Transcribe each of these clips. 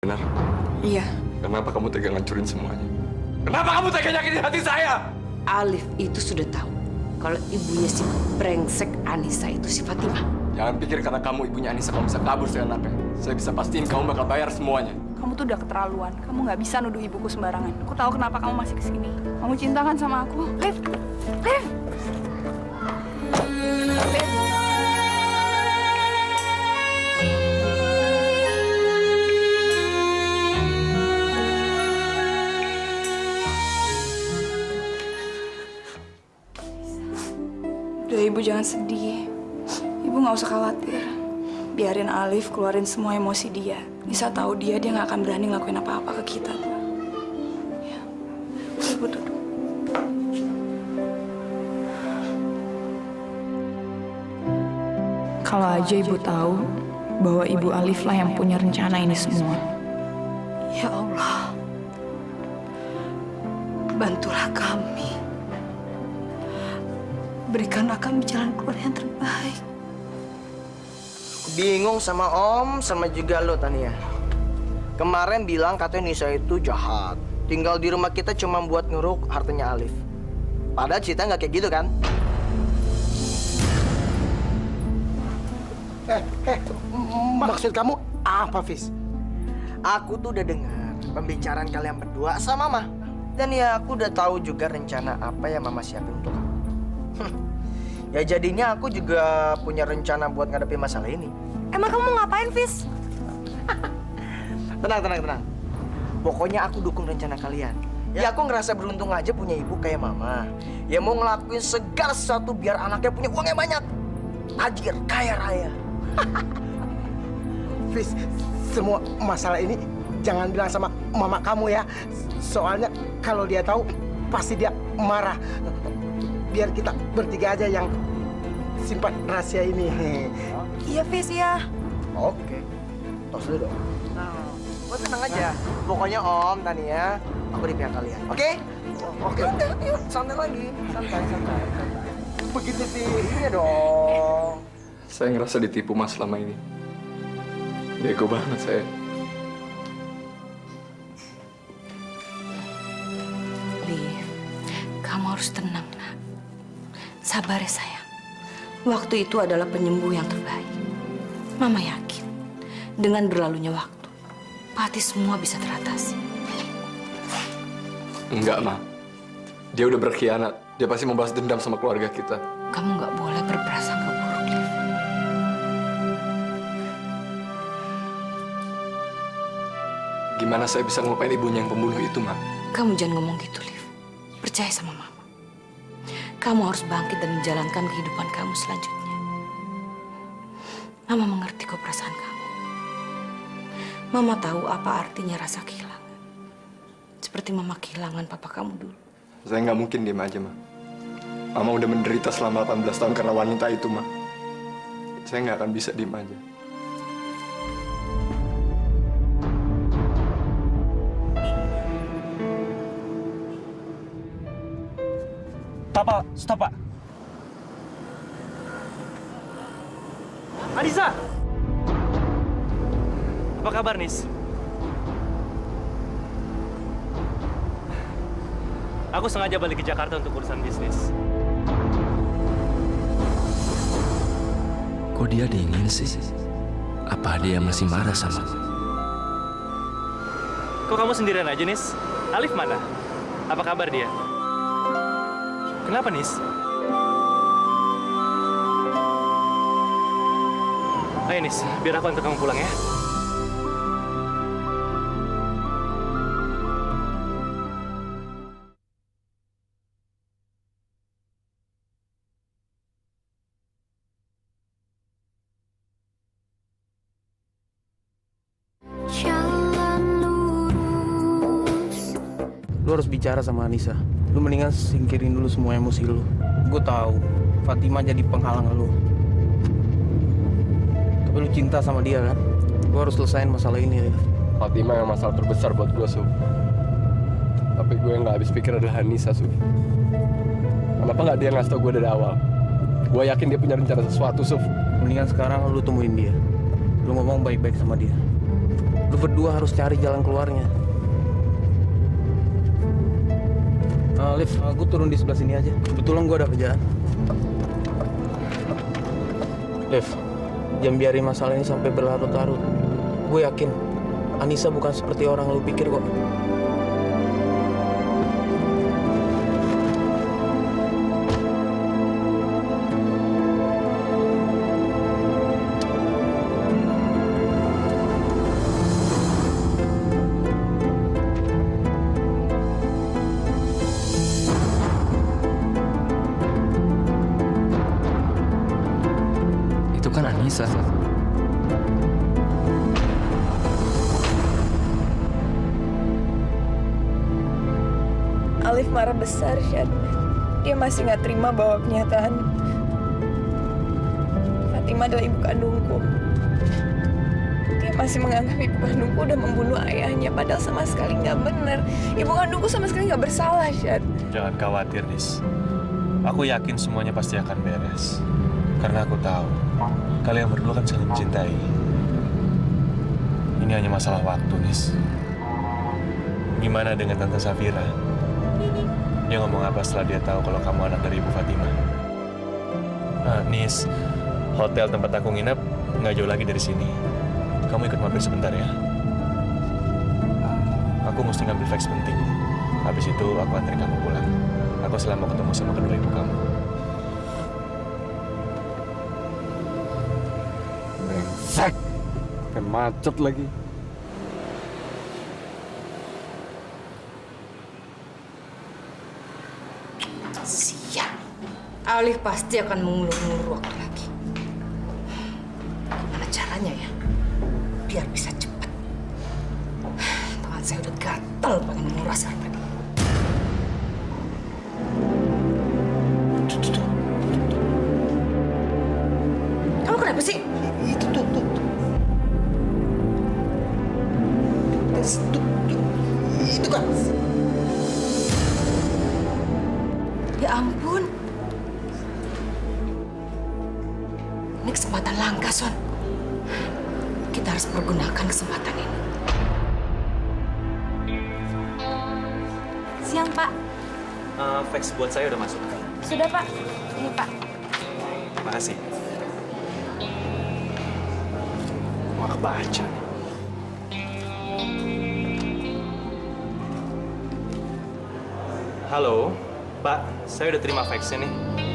Benar? Iya. Kenapa kamu tega ngancurin semuanya? Kenapa kamu tega nyakitin hati saya? Alif itu sudah tahu kalau ibunya si brengsek Anissa itu si Fatimah. Jangan pikir karena kamu ibunya Anissa kamu bisa kabur dari anaknya. Saya bisa pastiin kamu bakal bayar semuanya. Kamu tuh udah keterlaluan. Kamu nggak bisa nuduh ibuku sembarangan. Aku tahu kenapa kamu masih kesini. Kamu cinta kan sama aku? Liv! Liv! Liv! Udah, Ibu jangan sedih. Ibu nggak usah khawatir. Biarin Alif keluarin semua emosi dia. Nisa tahu dia nggak akan berani ngelakuin apa-apa ke kita. Ya, udah Ibu duduk. Kalau aja Ibu tahu bahwa Ibu Alif lah yang punya rencana ini semua. Ya Allah, bantulah kami. Berikanlah kami jalan keluar yang terbaik. Bingung sama Om, sama juga lo, Tania. Kemarin bilang katanya Nisa itu jahat. Tinggal di rumah kita cuma buat ngeruk hartanya Alif. Padahal cerita nggak kayak gitu kan? Maksud kamu apa, Fis? Aku tuh udah dengar pembicaraan kalian berdua sama Mama. Dan ya aku udah tahu juga rencana apa yang Mama siapin untuk kamu. Ya jadinya aku juga punya rencana buat ngadepin masalah ini. Emang kamu ngapain, Fis? Tenang. Pokoknya aku dukung rencana kalian. Ya aku ngerasa beruntung aja punya ibu kayak Mama. Ya mau ngelakuin segala sesuatu biar anaknya punya uang yang banyak. Tajir, kaya raya. Fis, semua masalah ini jangan bilang sama mama kamu ya. Soalnya kalau dia tahu pasti dia marah. Biar kita bertiga aja yang simpan rahasia ini. Iya, Fis, ya. Oke. Tos dulu dong. Lo tenang aja. Pokoknya Om, Tania, aku di pihak kalian. Oke? Oke, udah, yuk. Santai lagi. Santai. Begitu sih. Iya dong. Saya ngerasa ditipu Mas selama ini. Bego banget saya. Liv, kamu harus tenang, nak. Sabar ya, sayang. Waktu itu adalah penyembuh yang terbaik. Mama yakin, dengan berlalunya waktu, pasti semua bisa teratasi. Enggak, Ma. Dia udah berkhianat. Dia pasti mau balas dendam sama keluarga kita. Kamu nggak boleh berprasangka buruk, Liv. Gimana saya bisa ngelupain ibunya yang pembunuh itu, Ma? Kamu jangan ngomong gitu, Liv. Percaya sama Mama. Kamu harus bangkit dan menjalankan kehidupan kamu selanjutnya. Mama mengerti kok perasaan kamu. Mama tahu apa artinya rasa kehilangan. Seperti Mama kehilangan papa kamu dulu. Saya nggak mungkin diem aja, Ma. Mama udah menderita selama 18 tahun karena wanita itu, Ma. Saya nggak akan bisa diem aja. Pak, stop, Pak. Anissa! Apa kabar, Nis? Aku sengaja balik ke Jakarta untuk urusan bisnis. Kok dia dingin sih? Apa dia masih marah sama aku? Kok kamu sendirian aja, Nis? Alif mana? Apa kabar dia? Kenapa, Nis? Ayo, Nis. Biar aku antar kamu pulang, ya. Lu harus bicara sama Anissa. Lu mendingan singkirin dulu semua emosi lu. Gue tahu Fatima jadi penghalang lu. Tapi lu cinta sama dia kan? Lu harus selesain masalah ini, Rif. Fatima yang masalah terbesar buat gue, Suf. Tapi gue yang nggak habis pikir adalah Anissa, Suf. Kenapa nggak dia ngasih tau gue dari awal? Gue yakin dia punya rencana sesuatu, Suf. Mendingan sekarang lu temuin dia. Lu ngomong baik-baik sama dia. Lu berdua harus cari jalan keluarnya. Liv, gue turun di sebelah sini aja. Kebetulan gue ada kerjaan. Liv, jangan biarin masalah ini sampai berlarut-larut. Gue yakin Anissa bukan seperti orang lu pikir kok. Itu kan Anissa. Alif marah besar, Syed. Dia masih nggak terima bahwa kenyataan Fatima adalah ibu kandungku. Dia masih menganggap ibu kandungku udah membunuh ayahnya, padahal sama sekali nggak benar. Ibu kandungku sama sekali nggak bersalah, Syed. Jangan khawatir, Nis. Aku yakin semuanya pasti akan beres. Karena aku tahu, kalian berdua kan saling mencintai. Ini hanya masalah waktu, Nis. Gimana dengan Tante Safira? Dia ngomong apa setelah dia tahu kalau kamu anak dari Ibu Fatima? Nis, hotel tempat aku nginep nggak jauh lagi dari sini. Kamu ikut mampir sebentar ya. Aku mesti ngambil fax penting. Habis itu aku anterin kamu pulang. Aku selalu mau ketemu sama kedua ibu kamu. Brengsek. Kan macet lagi. Siap. Alif pasti akan mengulur-ulur waktu lagi. Gimana caranya ya? Biar bisa cepat. Tangan saya udah gatel pengen menguras harta dia. Kamu kenapa sih? Itu tuh. Itu kan. Ya ampun. Ini kesempatan langka, Son. Kita harus pergunakan kesempatan ini. Siang, Pak. Fax buat saya udah masuk. Sudah, Pak. Ini, Pak. Makasih. Mau kebaca. Halo, Pak. Saya udah terima faxnya nih.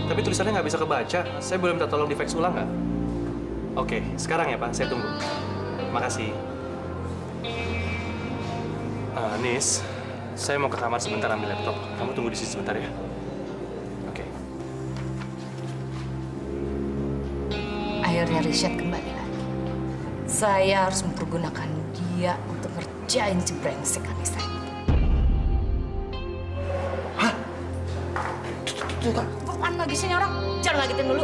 Tapi tulisannya nggak bisa kebaca. Saya boleh minta tolong di fax ulang nggak? Oke, sekarang ya, Pak. Saya tunggu. Makasih. Nis, saya mau ke kamar sebentar ambil laptop. Kamu tunggu di sini sebentar ya. Oke. Akhirnya Rishad kembali lagi. Saya harus mempergunakan dia untuk ngerjain jebrengsek Anissa. Tuh kan. Apaan lagi sih ini orang? Jangan ngagetin dulu.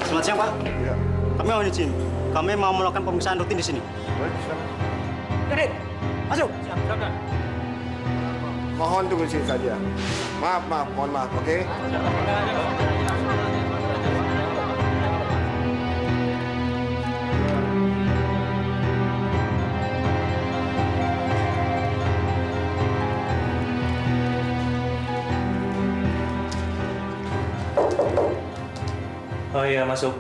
Selamat siang, Pak. Iya. Kami mau izin. Kami mau melakukan pemeriksaan rutin di sini. Baik, silakan. Jadi, masuk. Mohon tunggu sini saja. Maaf, mohon maaf, oke? Oh iya, masuk.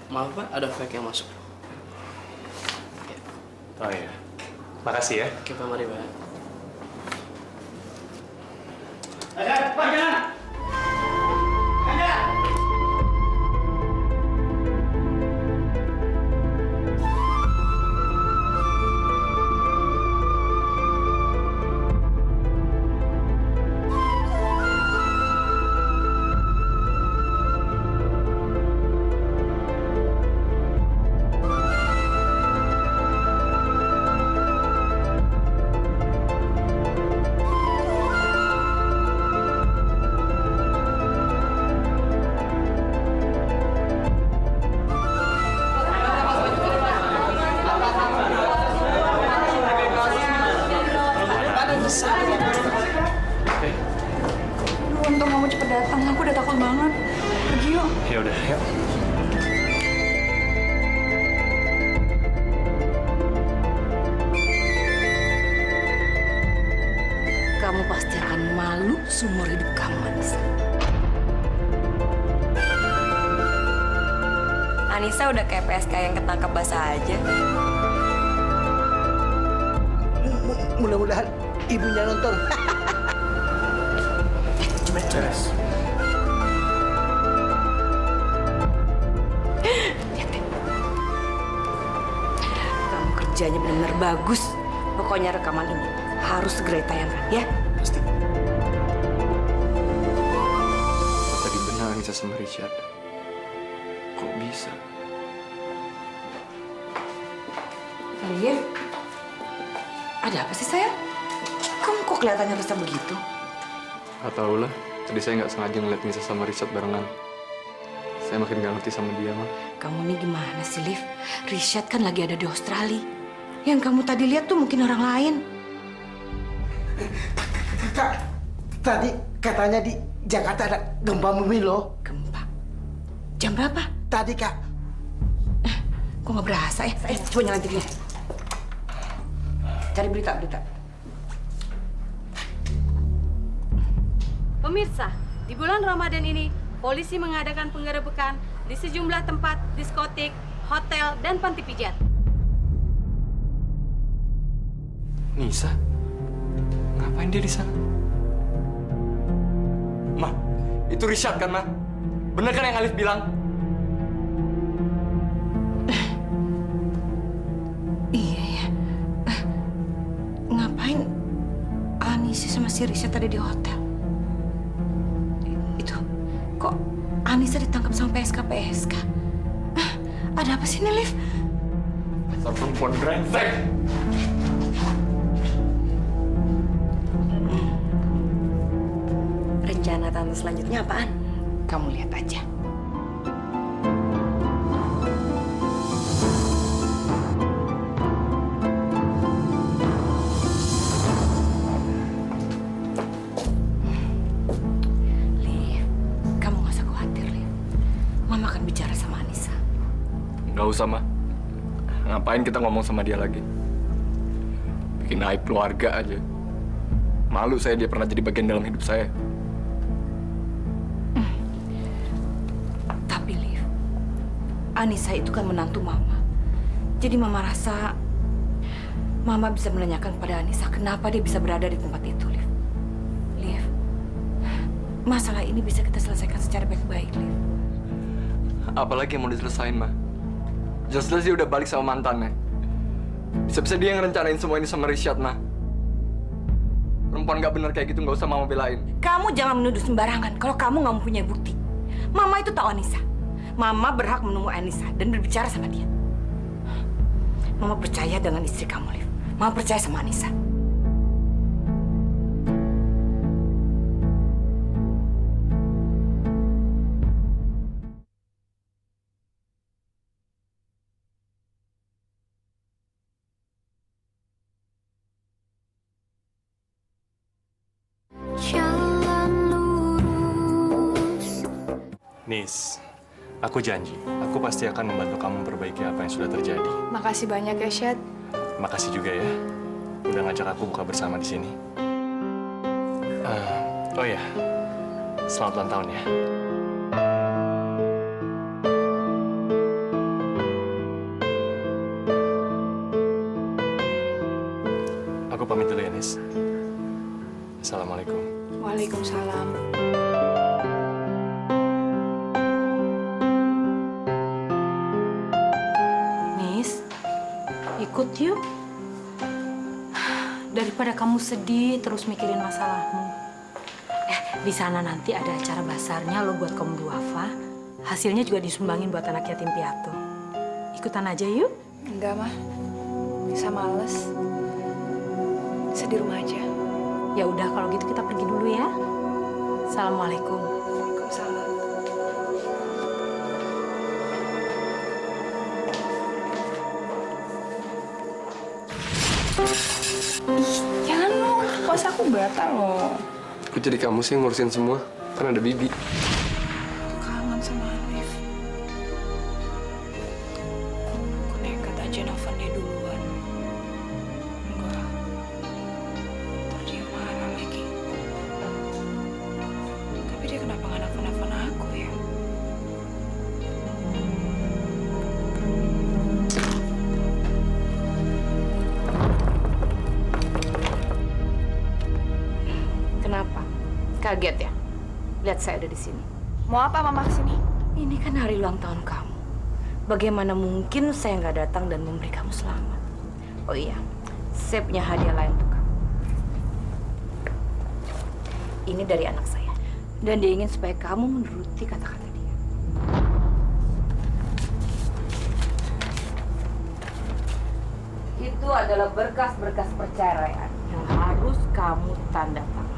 Maaf, Pak, ada fake yang masuk. Oh iya. Makasih ya. Oke, Pak, mari, Pak. Pak, jalan. Untung kamu cepet datang. Aku udah takut banget. pergi yuk. Ya udah, yuk. Kamu pasti akan malu seumur hidup kamu, Anissa. Anissa udah kayak PSK yang ketangkap basah aja. Mudah-mudahan ibunya nonton. Beres. Lihat deh. Kamu kerjanya benar-benar bagus. Pokoknya rekaman ini harus segera ditayangkan, ya? Pasti. Tadi benar Anissa sama Richard. Kok bisa? Liv, ada apa sih sayang? Kamu kok kelihatannya resah begitu? Gak tau lah. Tadi saya nggak sengaja ngeliat Nisa sama Richard barengan. Saya makin gak ngerti sama dia, mah. Kamu nih gimana sih, Liv? Richard kan lagi ada di Australia. Yang kamu tadi lihat tuh mungkin orang lain. Kak, tadi katanya di Jakarta ada gempa bumi loh. Gempa? Jam berapa? Tadi, Kak. Kok nggak berasa ya? Coba nyalain TV. Cari berita-berita. Pemirsa, di bulan Ramadan ini, polisi mengadakan penggerebekan di sejumlah tempat diskotik, hotel, dan panti pijat. Nisa? Ngapain dia di sana? Ma, itu Richard kan, Ma? Bener kan yang Alif bilang? Iya ya. Ngapain Anissa sama si Richard tadi di hotel? Itu, kok Anissa ditangkap sama PSK? Ada apa sih nih, Liv? Pasar perempuan brengsek! Rencana tante selanjutnya apaan? Kamu lihat aja. Liv, kamu nggak usah khawatir, Liv. Mama akan bicara sama Anissa. Nggak usah, Ma. Ngapain kita ngomong sama dia lagi? Bikin aib keluarga aja. Malu saya dia pernah jadi bagian dalam hidup saya. Tapi, Liv, Anissa itu kan menantu Mama. Jadi Mama rasa Mama bisa menanyakan kepada Anissa kenapa dia bisa berada di tempat itu, Liv. Liv, masalah ini bisa kita selesaikan secara baik-baik, Liv. Apalagi yang mau diselesain, Ma? Jelas-jelas dia udah balik sama mantannya. Bisa-bisa dia yang ngerencanain semua ini sama Richard, Ma. Perempuan nggak benar kayak gitu nggak usah Mama belain. Kamu jangan menuduh sembarangan kalau kamu nggak mempunyai bukti. Mama itu tahu Anissa. Mama berhak menemui Anissa dan berbicara sama dia. Mama percaya dengan istri kamu, Liv. Mama percaya sama Anissa. Nis, aku janji, aku pasti akan membantu kamu memperbaiki apa yang sudah terjadi. Makasih banyak ya, Syed. Makasih juga ya, udah ngajak aku buka bersama di sini. Oh ya, selamat ulang tahun ya. Aku pamit dulu ya, Nis. Assalamualaikum. Waalaikumsalam. Nis, ikut yuk. Daripada kamu sedih terus mikirin masalahmu. Di sana nanti ada acara basarnya lo buat kaum duafa. Hasilnya juga disumbangin buat anak yatim piatu. Ikutan aja yuk. Enggak, Mah. Bisa males. Bisa di rumah aja. Ya udah kalau gitu kita pergi dulu ya. Assalamualaikum. Waalaikumsalam. Ih, jangan lo. Puasa aku batal loh. Kok jadi kamu sih ngurusin semua? Kan ada Bibi. Kangen sama Kaget ya? Lihat saya ada di sini. Mau apa Mama kesini? Ini kan hari ulang tahun kamu. Bagaimana mungkin saya nggak datang dan memberi kamu selamat? Oh iya, saya punya hadiah lain untuk kamu. Ini dari anak saya. Dan dia ingin supaya kamu menuruti kata-kata dia. Itu adalah berkas-berkas perceraian yang harus kamu tanda tangan.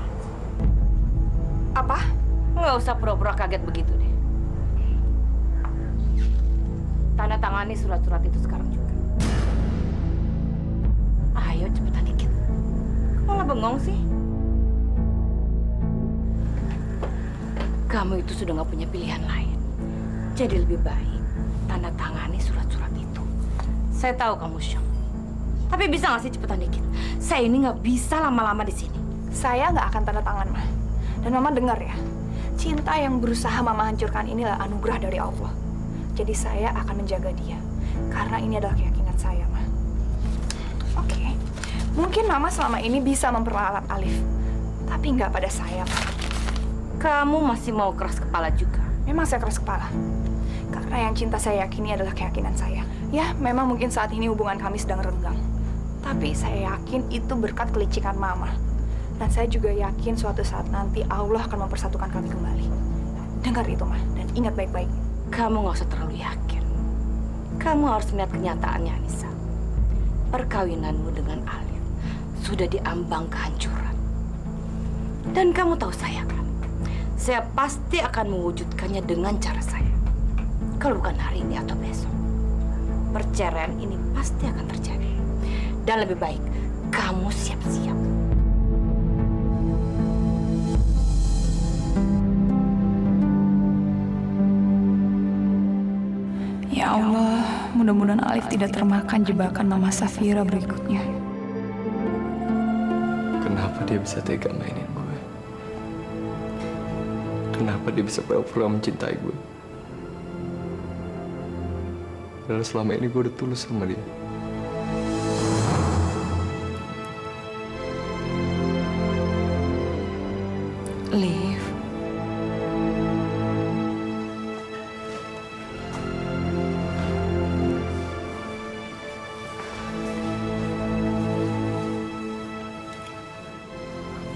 Apa? Nggak usah pura-pura kaget begitu deh. Tanda tangani surat-surat itu sekarang juga. Ayo cepetan dikit. Malah bengong sih. Kamu itu sudah nggak punya pilihan lain. Jadi lebih baik tanda tangani surat-surat itu. Saya tahu kamu syok. Tapi bisa nggak sih cepetan dikit? Saya ini nggak bisa lama-lama di sini. Saya nggak akan tanda tangan, Ma. Dan Mama dengar ya, cinta yang berusaha Mama hancurkan inilah anugerah dari Allah. Jadi saya akan menjaga dia. Karena ini adalah keyakinan saya, Ma. Oke. Mungkin Mama selama ini bisa memperalat Alif. Tapi nggak pada saya, Ma. Kamu masih mau keras kepala juga? Memang saya keras kepala. Karena yang cinta saya yakini adalah keyakinan saya. Ya, memang mungkin saat ini hubungan kami sedang renggang. Tapi saya yakin itu berkat kelicikan Mama. Dan saya juga yakin suatu saat nanti Allah akan mempersatukan kami kembali. Dengar itu, Ma. Dan ingat baik-baik. Kamu nggak usah terlalu yakin. Kamu harus melihat kenyataannya, Anissa. Perkawinanmu dengan Alif sudah diambang kehancuran. Dan kamu tahu saya kan? Saya pasti akan mewujudkannya dengan cara saya. Kalau bukan hari ini atau besok. Perceraian ini pasti akan terjadi. Dan lebih baik, kamu siap-siap. Ya Allah, mudah-mudahan Alif tidak termakan jebakan Mama Safira berikutnya. Kenapa dia bisa tega mainin gue? Kenapa dia bisa pura-pura mencintai gue? Padahal selama ini gue udah tulus sama dia. Liv.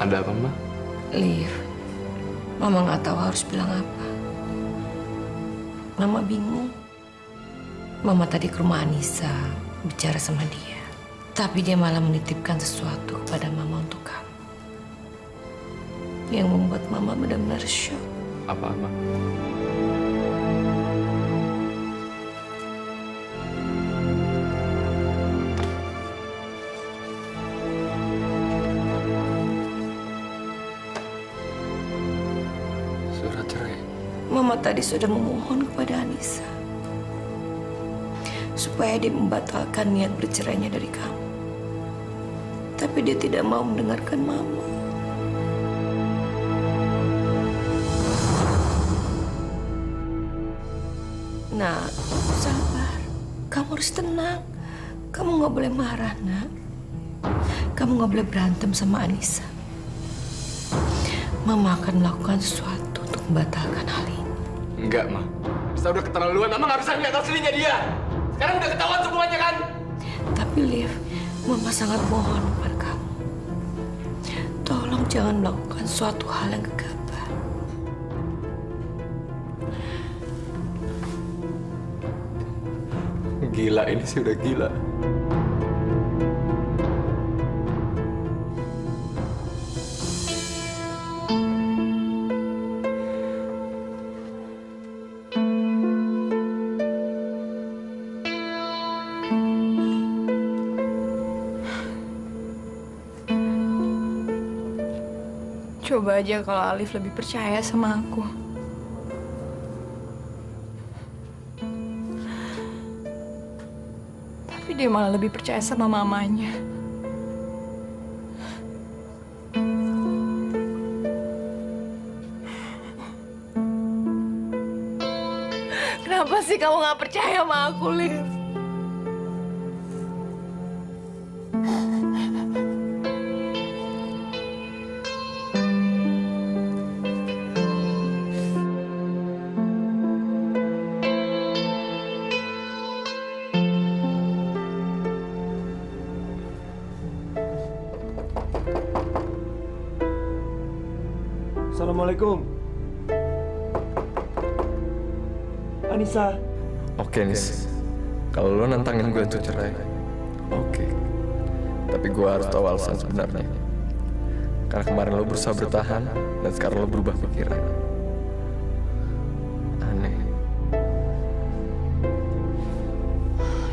Ada apa, Ma? Liv, Mama nggak tahu harus bilang apa. Mama bingung. Mama tadi ke rumah Anissa, bicara sama dia. Tapi dia malah menitipkan sesuatu kepada Mama untuk kamu. Yang membuat Mama benar-benar shock. Apa, Ma? Surat cerai. Mama tadi sudah memohon kepada Anissa supaya dia membatalkan niat bercerainya dari kamu. Tapi dia tidak mau mendengarkan Mama. Nah, sabar. Kamu harus tenang. Kamu nggak boleh marah, Nak. Kamu nggak boleh berantem sama Anissa. Mama akan melakukan sesuatu untuk membatalkan hal ini. Enggak, Ma. Saya udah keterlaluan. Mama nggak bisa ngeliat aslinya dia. Sekarang udah ketahuan semuanya, kan? Tapi Liv, Mama sangat mohon kepada kamu. Tolong jangan melakukan suatu hal yang gegabah. Gila, ini sih udah gila. Coba aja kalau Alif lebih percaya sama aku. Tapi dia malah lebih percaya sama mamanya. Kenapa sih kamu gak percaya sama aku, Liv? Assalamualaikum. Anissa. Oke, Nis. Kalau lo nantangin gue untuk cerai, oke. Tapi gue harus tahu alasan sebenarnya. Karena kemarin lo berusaha bertahan, dan sekarang lo berubah pikiran. Aneh.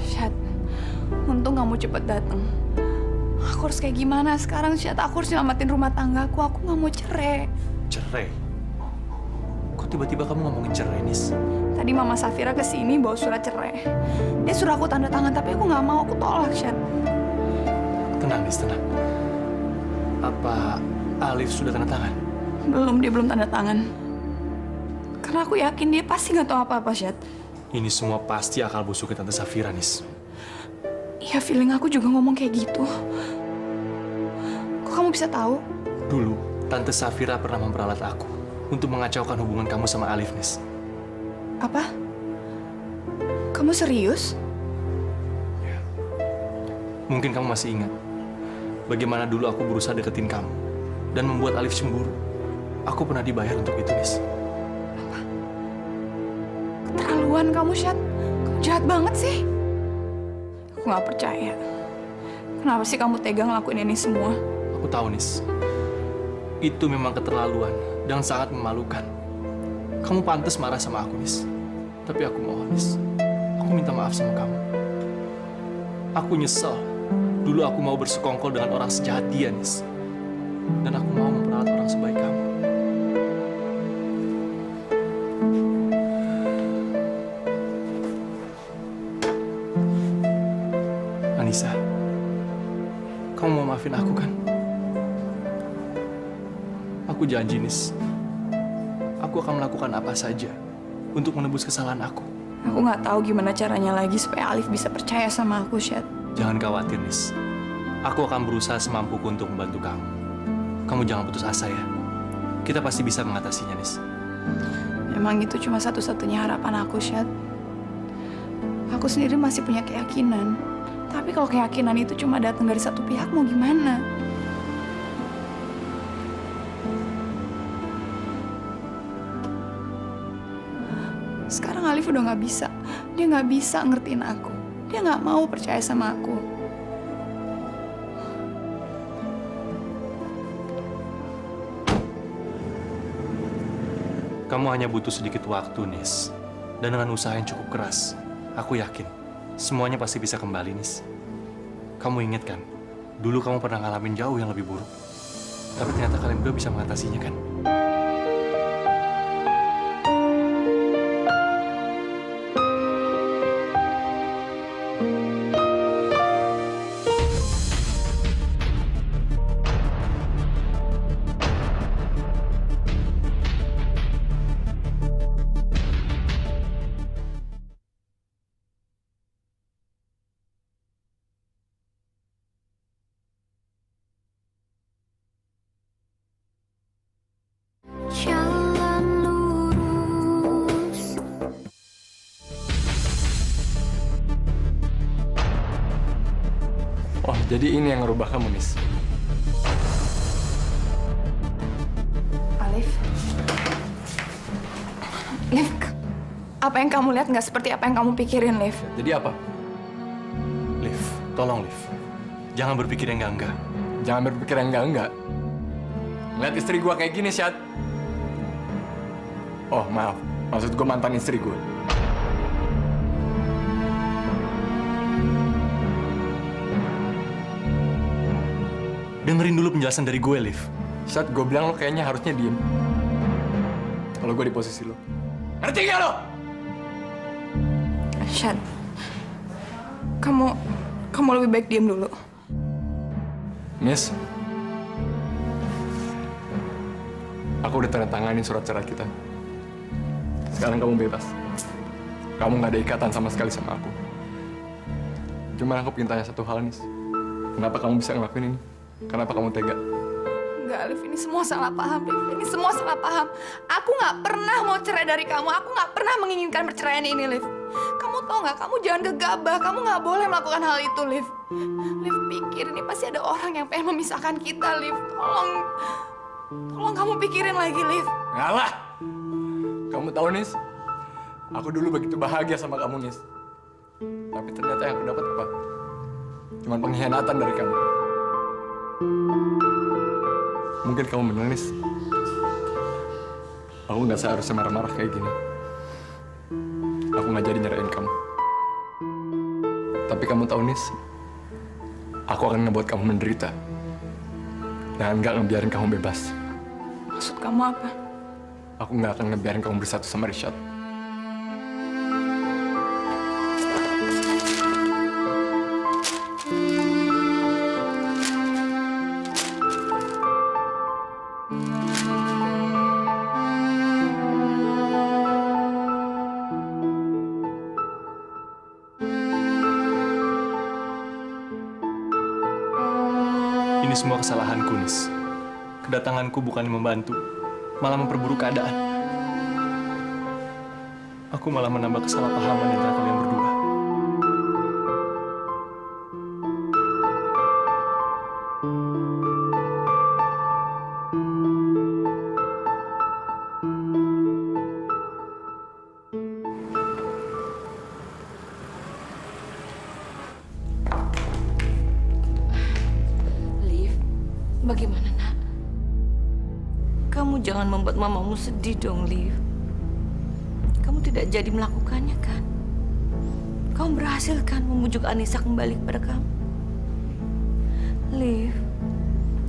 Syed, untung kamu cepet datang. Aku harus kayak gimana sekarang, Syed? Aku harus nyelamatin rumah tanggaku. Aku nggak mau cerai. Cerai? Kok tiba-tiba kamu ngomongin cerai, Nis? Tadi Mama Safira kesini bawa surat cerai. Dia suruh aku tanda tangan, tapi aku nggak mau. Aku tolak, Syed. Tenang, Nis, tenang. Apa Alif sudah tanda tangan? Belum, dia belum tanda tangan. Karena aku yakin dia pasti nggak tahu apa-apa, Syed. Ini semua pasti akal busuknya Tante Safira, Nis. Iya, feeling aku juga ngomong kayak gitu. Kok kamu bisa tahu? Dulu, Tante Safira pernah memperalat aku untuk mengacaukan hubungan kamu sama Alif, Nis. Apa? Kamu serius? Mungkin kamu masih ingat bagaimana dulu aku berusaha deketin kamu dan membuat Alif cemburu. Aku pernah dibayar untuk itu, Nis. Keterlaluan kamu, Syed. Kamu jahat banget sih. Aku nggak percaya. Kenapa sih kamu tega ngelakuin ini semua? Aku tahu, Nis. Itu memang keterlaluan dan sangat memalukan. Kamu pantas marah sama aku, Nis. Tapi aku mohon, Nis. Aku minta maaf sama kamu. Aku nyesel. Dulu aku mau bersekongkol dengan orang sejahat dia, Nis. Dan aku mau memperalat orang sebaik kamu. Anissa, kamu mau maafin aku kan? Aku janji, Nis. Aku akan melakukan apa saja untuk menebus kesalahan aku. Aku nggak tahu gimana caranya lagi supaya Alif bisa percaya sama aku, Syed. Jangan khawatir, Nis. Aku akan berusaha semampuku untuk membantu kamu. Kamu jangan putus asa ya. Kita pasti bisa mengatasinya, Nis. Emang itu cuma satu-satunya harapan aku, Syed. Aku sendiri masih punya keyakinan. Tapi kalau keyakinan itu cuma datang dari satu pihak, mau gimana? Sekarang Alif udah nggak bisa. Dia nggak bisa ngertiin aku. Dia nggak mau percaya sama aku. Kamu hanya butuh sedikit waktu, Nis. Dan dengan usaha yang cukup keras, aku yakin semuanya pasti bisa kembali, Nis. Kamu ingat kan, dulu kamu pernah ngalamin jauh yang lebih buruk. Tapi ternyata kalian berdua bisa mengatasinya, kan? Oh, jadi ini yang ngerubah kamu, Nis. Alif. Liv, apa yang kamu lihat nggak seperti apa yang kamu pikirin, Liv. Jadi apa? Liv, tolong, Liv. Jangan berpikir yang enggak-enggak. Jangan berpikir yang enggak-enggak. Lihat istri gua kayak gini, Syed. Oh, maaf. Maksud gua mantan istri gua. Dengerin dulu penjelasan dari gue, Liv. Syed, gue bilang lo kayaknya harusnya diem. Kalau gue di posisi lo. Ngerti gak lo? Syed, kamu lebih baik diam dulu. Miss, aku udah tanda tanganin surat cerai kita. Sekarang kamu bebas. Kamu nggak ada ikatan sama sekali sama aku. Cuman aku pengen tanya satu hal, Nis. Kenapa kamu bisa ngelakuin ini? Kenapa kamu tega? Enggak, Liv, ini semua salah paham, Liv. Ini semua salah paham. Aku nggak pernah mau cerai dari kamu. Aku nggak pernah menginginkan perceraian ini, Liv. Kamu tau nggak? Kamu jangan gegabah. Kamu nggak boleh melakukan hal itu, Liv. Liv, pikir ini pasti ada orang yang pengen memisahkan kita, Liv. Tolong kamu kamu pikirin lagi, Liv. Ngalah. Kamu tahu, Nis, aku dulu begitu bahagia sama kamu, Nis. Tapi ternyata yang aku dapat apa? Cuman pengkhianatan dari kamu. Mungkin kamu benar, Nis. Aku nggak seharusnya marah-marah kayak gini. Aku nggak jadi nyerahin kamu. Tapi kamu tahu, Nis, aku akan ngebuat kamu menderita. Dan nggak ngebiarin kamu bebas. Maksud kamu apa? Aku nggak akan ngebiarin kamu bersatu sama Rishad. Ini semua kesalahanku, Nis. Kedatanganku bukan membantu, malah memperburuk keadaan. Aku malah menambah kesalahpahaman antara kalian berdua. Liv, bagaimana nak? Kamu jangan membuat mamamu sedih dong, Liv. Kamu tidak jadi melakukannya kan? Kamu berhasil kan membujuk Anissa kembali kepada kamu? Liv,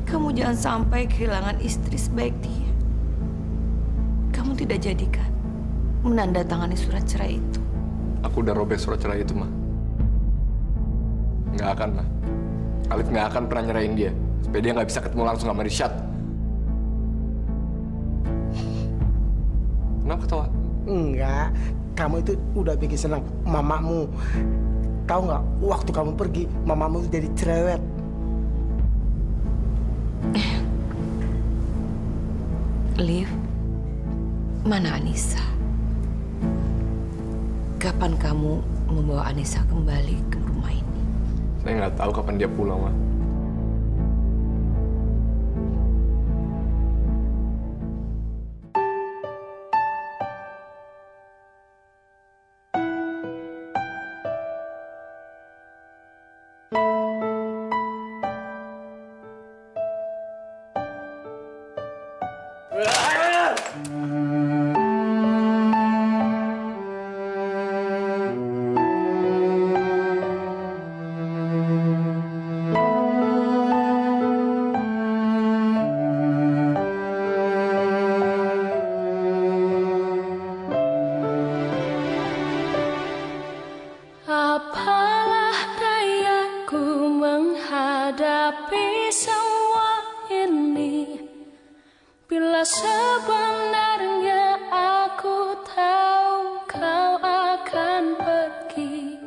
kamu jangan sampai kehilangan istri sebaik dia. Kamu tidak jadikan menandatangani surat cerai itu. Aku udah robek surat cerai itu, Ma. Nggak akan, Ma. Alif nggak akan pernah nyerahin dia. Supaya dia nggak bisa ketemu langsung sama Rishad. Kenapa ketawa? Enggak, kamu itu udah bikin senang mamamu. Tahu nggak, waktu kamu pergi, mamamu itu jadi cerewet. Liv, mana Anissa? Kapan kamu membawa Anissa kembali ke rumah ini? Saya nggak tahu kapan dia pulang, Ma. Apalah dayaku menghadapi semua ini, bila sebenarnya aku tahu kau akan pergi.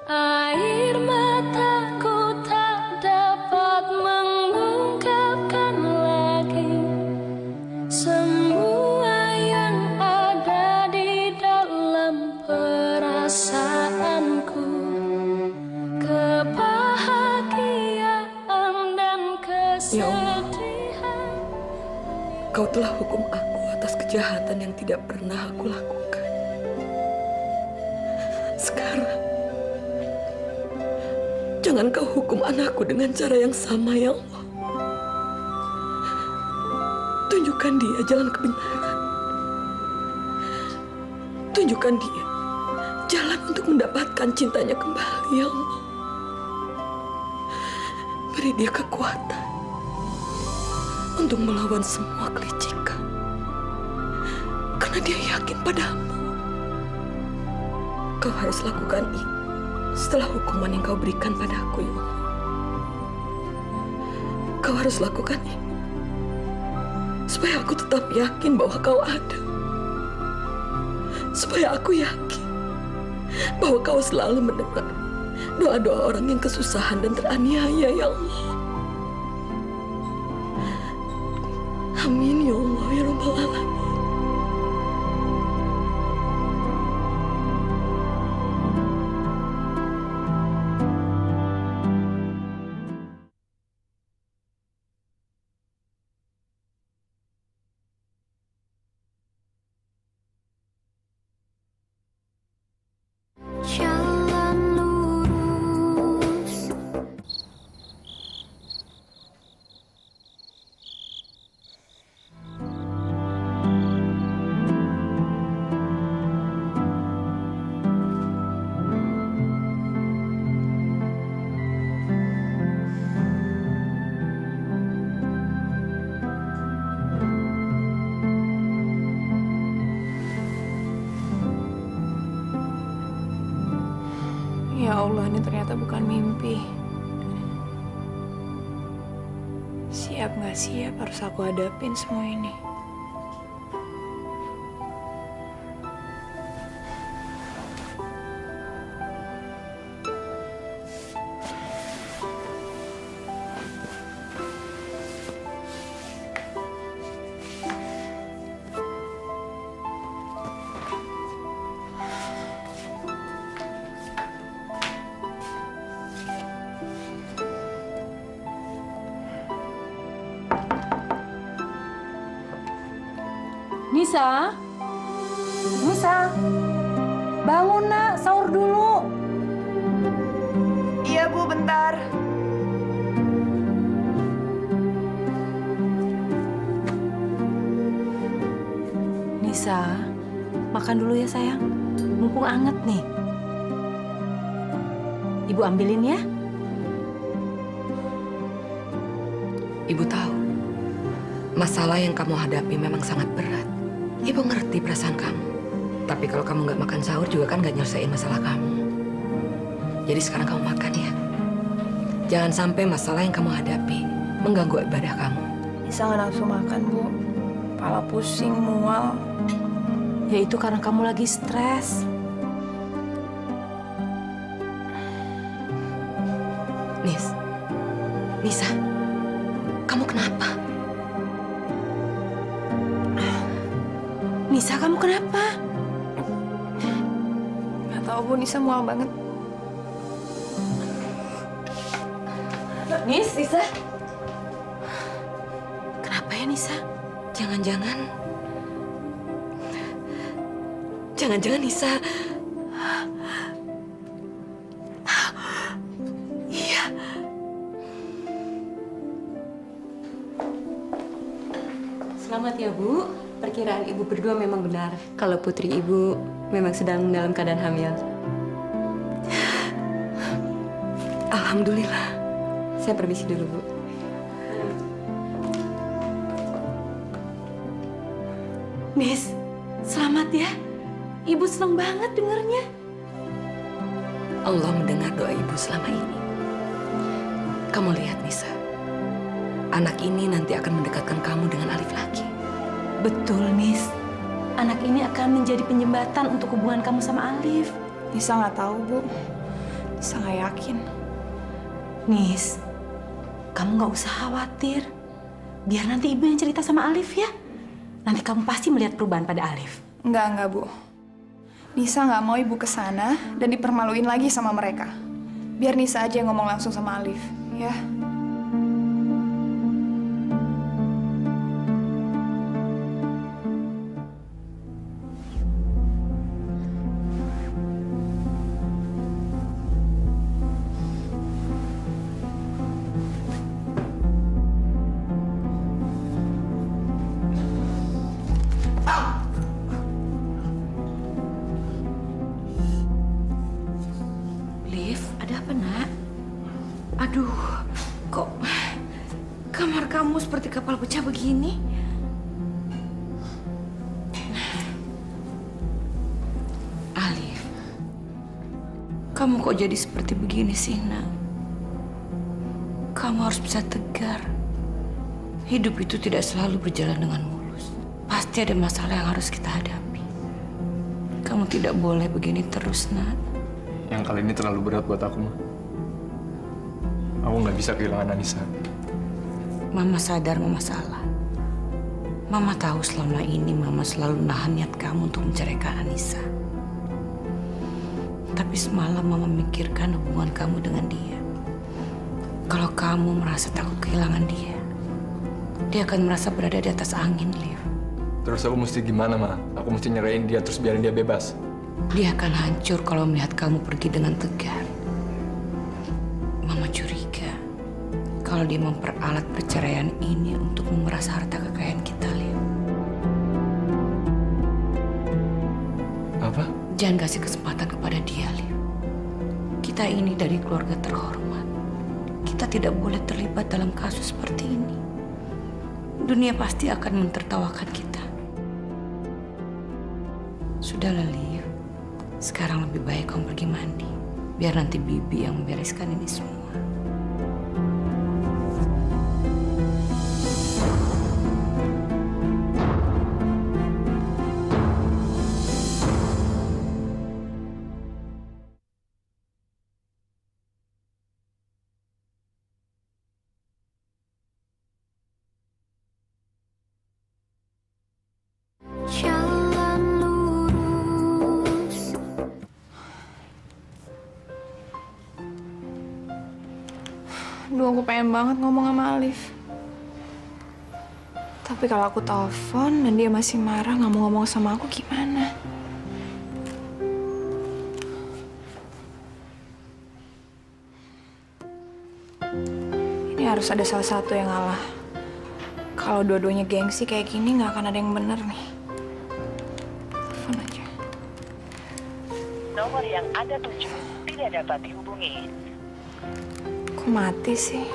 Air mataku tak dapat mengungkapkan lagi semua yang ada di dalam perasaanku, kebahagiaan dan kesedihan. Kau telah hukum aku atas kejahatan yang tidak pernah aku lakukan. Sekarang, jangan kau hukum anakku dengan cara yang sama, ya Allah. Tunjukkan dia jalan kebenaran. Tunjukkan dia jalan untuk mendapatkan cintanya kembali, ya Allah. Beri dia kekuatan untuk melawan semua kelicikan. Karena dia yakin padamu. Kau harus lakukan ini setelah hukuman yang kau berikan padaku, ya Allah. Kau harus lakukan ini supaya aku tetap yakin bahwa kau ada. Supaya aku yakin bahwa kau selalu mendengar doa-doa orang yang kesusahan dan teraniaya, ya Allah. Amin, ya Allah, ya Rabbal Alamin. Ya Allah, ini ternyata bukan mimpi. Siap nggak siap harus aku hadapin semua ini. Nisa? Nisa? Bangun nak, sahur dulu. Iya Bu, bentar. Nisa, makan dulu ya sayang. Mumpung anget nih. Ibu ambilin ya. Ibu tahu, masalah yang kamu hadapi memang sangat berat. Ibu ngerti perasaan kamu. Tapi kalau kamu nggak makan sahur juga kan nggak nyelesain masalah kamu. Jadi sekarang kamu makan ya. Jangan sampai masalah yang kamu hadapi mengganggu ibadah kamu. Nisa nggak nafsu makan Bu. Kepala pusing, mual. Ya itu karena kamu lagi stres. Nisa, kamu kenapa? Nisa, kamu kenapa? Nggak tahu Bu, Nisa mual banget. Nisa? Kenapa ya Nisa? Jangan-jangan Nisa. Iya. Selamat ya Bu, perkiraan Ibu berdua memang benar. Kalau putri Ibu memang sedang dalam keadaan hamil. Alhamdulillah. Saya permisi dulu Bu. Nis, selamat ya. Ibu senang banget dengarnya. Allah mendengar doa ibu selama ini. Kamu lihat Nisa, anak ini nanti akan mendekatkan kamu dengan Alif lagi. Betul, Nis. Anak ini akan menjadi penyembatan untuk hubungan kamu sama Alif. Nisa nggak tahu Bu. Nisa nggak yakin. Nis, kamu nggak usah khawatir. Biar nanti ibu yang cerita sama Alif ya. Nanti kamu pasti melihat perubahan pada Alif. Enggak Bu. Nisa nggak mau ibu kesana dan dipermaluin lagi sama mereka. Biar Nisa aja yang ngomong langsung sama Alif, ya. Liv, ada apa nak? Aduh, kok kamar kamu seperti kapal pecah begini? Alif, kamu kok jadi seperti begini sih nak? Kamu harus bisa tegar. Hidup itu tidak selalu berjalan dengan mulus. Pasti ada masalah yang harus kita hadapi. Kamu tidak boleh begini terus nak. Yang kali ini terlalu berat buat aku, Ma. Aku nggak bisa kehilangan Anissa. Mama sadar Mama salah. Mama tahu selama ini Mama selalu nahan niat kamu untuk menceraikan Anissa. Tapi semalam Mama memikirkan hubungan kamu dengan dia. Kalau kamu merasa takut kehilangan dia, dia akan merasa berada di atas angin, Liv. Terus aku mesti gimana, Ma? Aku mesti nyerahin dia terus biarin dia bebas. Dia akan hancur kalau melihat kamu pergi dengan tegar. Mama curiga kalau dia memperalat perceraian ini untuk memeras harta kekayaan kita, Liv. Apa? Jangan kasih kesempatan kepada dia, Liv. Kita ini dari keluarga terhormat. Kita tidak boleh terlibat dalam kasus seperti ini. Dunia pasti akan mentertawakan kita. Sudahlah, Liv. Sekarang lebih baik kamu pergi mandi. Biar nanti Bibi yang membereskan ini semua. Jalan lurus. Duh, aku pengen banget ngomong sama Alif. Tapi kalau aku telepon dan dia masih marah nggak mau ngomong sama aku gimana? Ini harus ada salah satu yang ngalah. Kalau dua-duanya gengsi kayak gini nggak akan ada yang bener nih. Telepon aja. Nomor yang Anda tuju tidak dapat dihubungi. Kok mati sih?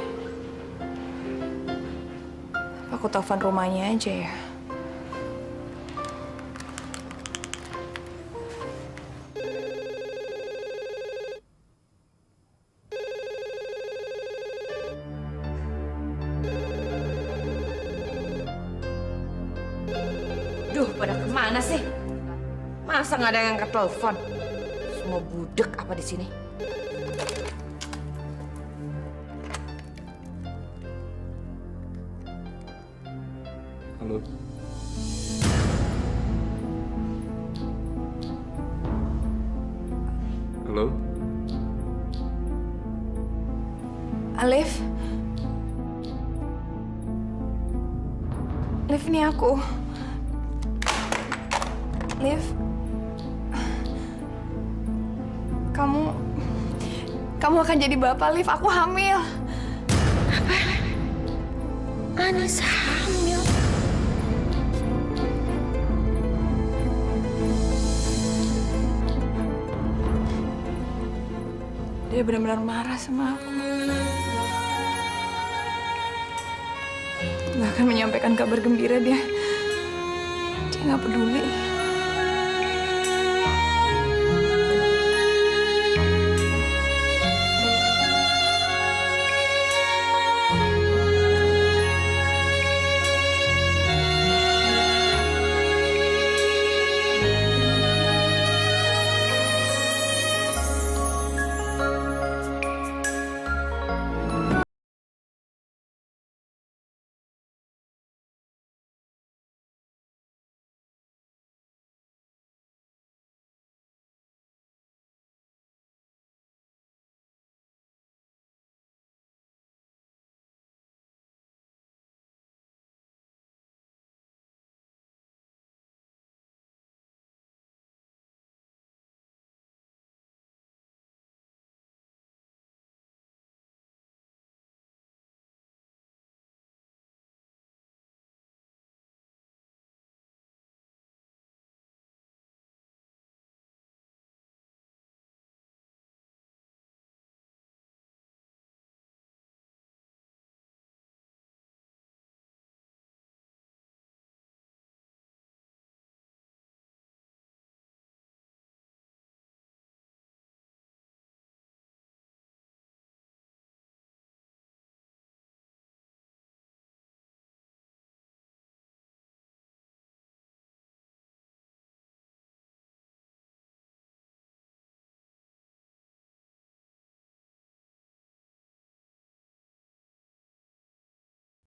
Apa aku telepon rumahnya aja ya? Duh, pada kemana sih? Masa nggak ada yang angkat telepon? Semua budek apa di sini? Halo. Halo. Alif? Alif, ini aku. Alif? Kamu akan jadi bapak, Alif. Aku hamil. Apa? Anissa hamil? Dia benar-benar marah sama aku. Bahkan menyampaikan kabar gembira dia nggak peduli.